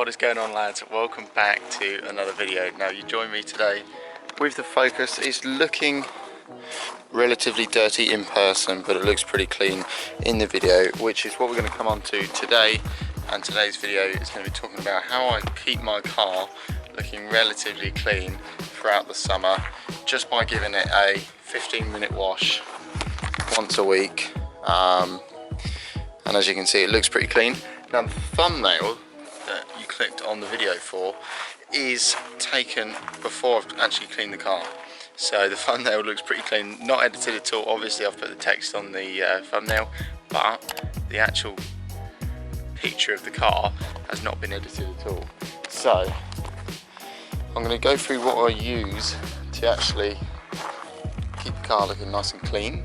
What is going on, lads? Welcome back to another video. Now you join me today with the Focus. It's looking relatively dirty in person, but it looks pretty clean in the video, which is what we're going to come on to today. And today's video is going to be talking about how I keep my car looking relatively clean throughout the summer, just by giving it a 15-minute wash once a week. And as you can see, it looks pretty clean. Now the thumbnail that you clicked on the video for is taken before I've actually cleaned the car. So the thumbnail looks pretty clean, not edited at all. Obviously I've put the text on the thumbnail, but the actual picture of the car has not been edited at all. So I'm going to go through what I use to actually keep the car looking nice and clean.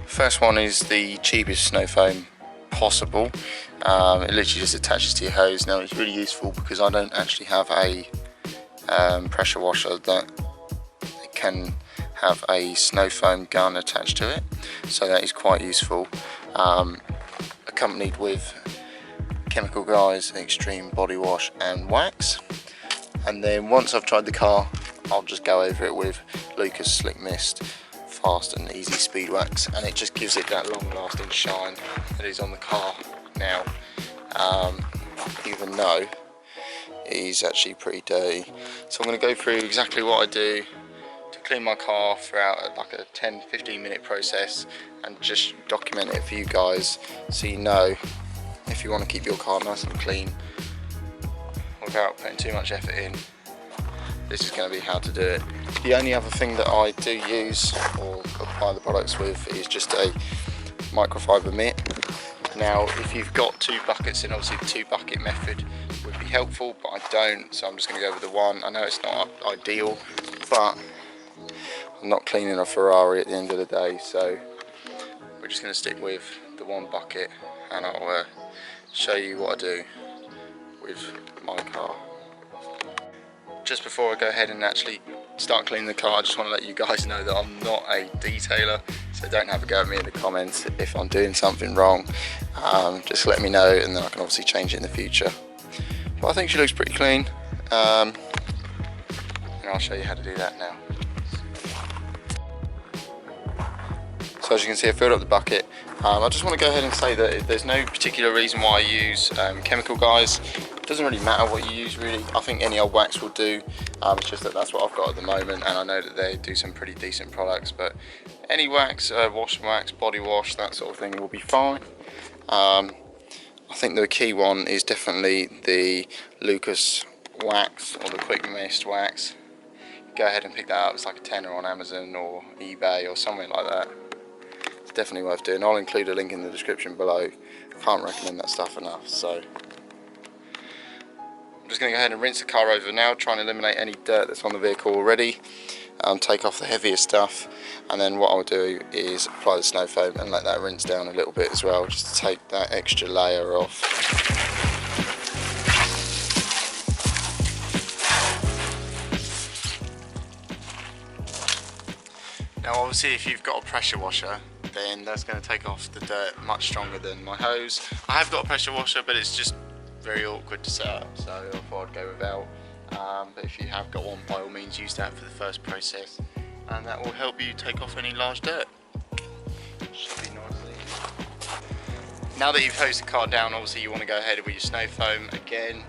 First one is the cheapest snow foam possible. It literally just attaches to your hose. Now it's really useful because I don't actually have a pressure washer that can have a snow foam gun attached to it, so that is quite useful. Accompanied with Chemical Guys Extreme Body Wash and Wax, and then once I've tried the car, I'll just go over it with Lucas Slick Mist Fast and Easy Speed Wax, and it just gives it that long lasting shine that is on the car now, even though it is actually pretty dirty. So I'm going to go through exactly what I do to clean my car throughout like a 10-15 minute process, and just document it for you guys so you know if you want to keep your car nice and clean without putting too much effort in. This is going to be how to do it. The only other thing that I do use or apply the products with is just a microfiber mitt. Now if you've got two buckets, then obviously the two bucket method would be helpful, but I don't, so I'm just going to go with the one. I know it's not ideal, but I'm not cleaning a Ferrari at the end of the day, so we're just going to stick with the one bucket, and I'll show you what I do with my car. Just before I go ahead and actually start cleaning the car, I just want to let you guys know that I'm not a detailer, so don't have a go at me in the comments if I'm doing something wrong. Just let me know, and then I can obviously change it in the future. But I think she looks pretty clean, and I'll show you how to do that now. So as you can see, I filled up the bucket. I just want to go ahead and say that there's no particular reason why I use Chemical Guys. It doesn't really matter what you use really. I think any old wax will do. It's just that that's what I've got at the moment, and I know that they do some pretty decent products, but any wax, wash and wax, body wash, that sort of thing will be fine. I think the key one is definitely the Lucas wax or the Quick Mist wax. Go ahead and pick that up. It's like a tenner on Amazon or eBay or somewhere like that. It's definitely worth doing. I'll include a link in the description below. Can't recommend that stuff enough. So I'm just going to go ahead and rinse the car over now, try and eliminate any dirt that's on the vehicle already, take off the heavier stuff, and then what I'll do is apply the snow foam and let that rinse down a little bit as well, just to take that extra layer off. Now obviously if you've got a pressure washer, then that's going to take off the dirt much stronger than my hose. I have got a pressure washer, but it's just very awkward to set up, so I thought I'd go without. But if you have got one, by all means use that for the first process, and that will help you take off any large dirt. Should be nice and easy. Now that you've hosed the car down, obviously you want to go ahead with your snow foam again.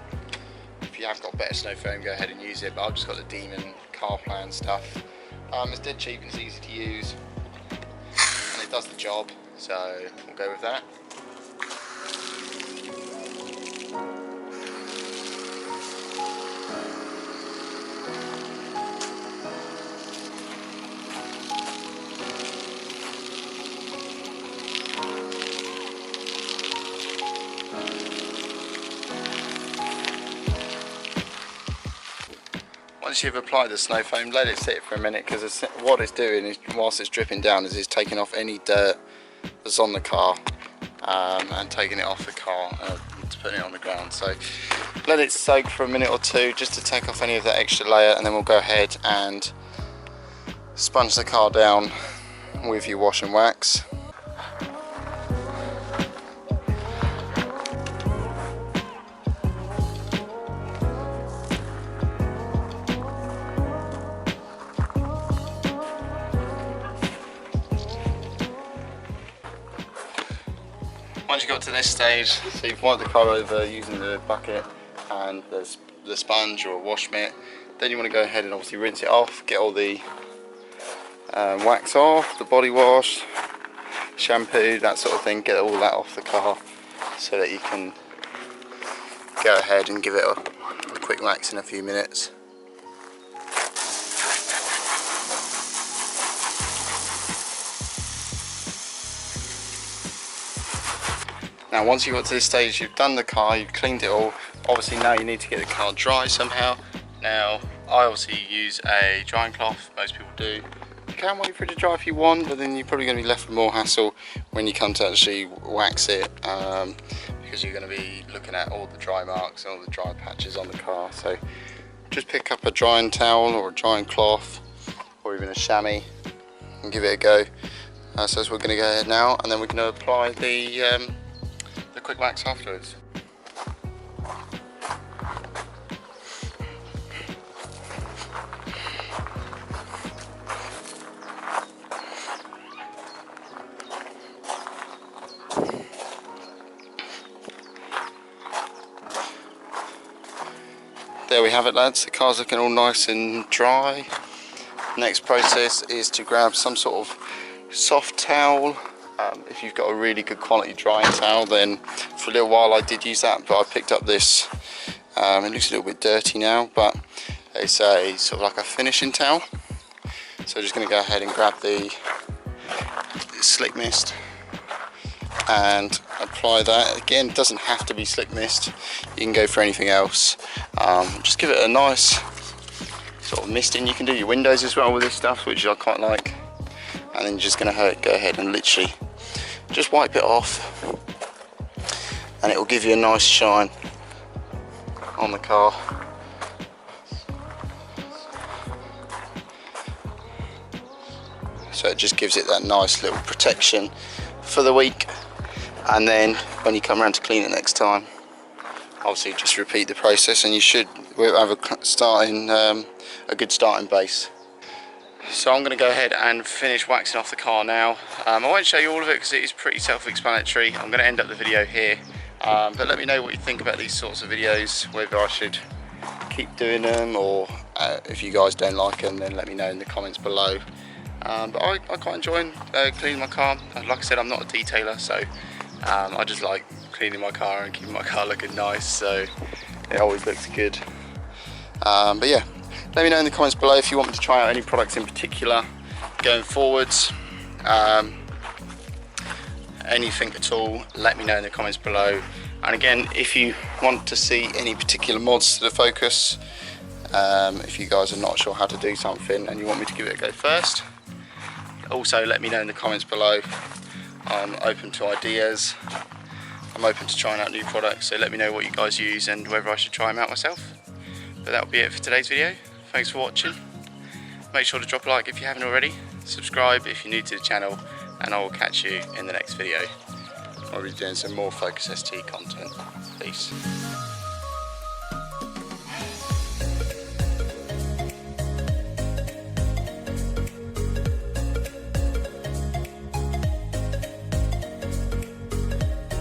If you have got better snow foam, go ahead and use it, but I've just got the Demon car plan stuff. It's dead cheap and it's easy to use, and it does the job, so we'll go with that. Once you've applied the snow foam, let it sit for a minute, because what it's doing is, whilst it's dripping down, is it's taking off any dirt that's on the car and taking it off the car and putting it on the ground. So let it soak for a minute or two just to take off any of that extra layer, and then we'll go ahead and sponge the car down with your wash and wax. once you got to this stage, so you've wiped the car over using the bucket and the sponge or wash mitt, then you want to go ahead and obviously rinse it off, get all the wax off, the body wash, shampoo, that sort of thing, get all that off the car so that you can go ahead and give it a quick wax in a few minutes. Now once you've got to this stage, you've done the car, you've cleaned it all, obviously now you need to get the car dry somehow. Now I obviously use a drying cloth, most people do. You can wait for it to dry if you want, but then you're probably going to be left with more hassle when you come to actually wax it, because you're going to be looking at all the dry marks and all the dry patches on the car. So just pick up a drying towel or a drying cloth or even a chamois and give it a go. So we're going to go ahead now, and then we're going to apply the quick wax afterwards. There we have it, lads, the car's looking all nice and dry. Next process is to grab some sort of soft towel. If you've got a really good quality drying towel, then for a little while I did use that, but I picked up this, it looks a little bit dirty now, but it's a sort of like a finishing towel. So just going to go ahead and grab the slick mist and apply that. Again, it doesn't have to be slick mist, you can go for anything else. Just give it a nice sort of misting. You can do your windows as well with this stuff, which I quite like. And then you're just going to go ahead and literally just wipe it off, and it will give you a nice shine on the car. So it just gives it that nice little protection for the week, and then when you come around to clean it next time, obviously just repeat the process and you should have a good starting base. So I'm going to go ahead and finish waxing off the car now. I won't show you all of it because it is pretty self-explanatory. I'm going to end up the video here, but let me know what you think about these sorts of videos, whether I should keep doing them, or if you guys don't like them, then let me know in the comments below. But I quite enjoy cleaning my car. Like I said, I'm not a detailer, so I just like cleaning my car and keeping my car looking nice, so it always looks good. But yeah, let me know in the comments below if you want me to try out any products in particular going forwards. Anything at all, let me know in the comments below. And again, if you want to see any particular mods to the Focus, if you guys are not sure how to do something and you want me to give it a go first, also let me know in the comments below. I'm open to ideas, I'm open to trying out new products, so let me know what you guys use and whether I should try them out myself. But that'll be it for today's video. Thanks for watching. Make sure to drop a like if you haven't already, subscribe if you're new to the channel, and I will catch you in the next video. I'll be doing some more Focus ST content. Peace.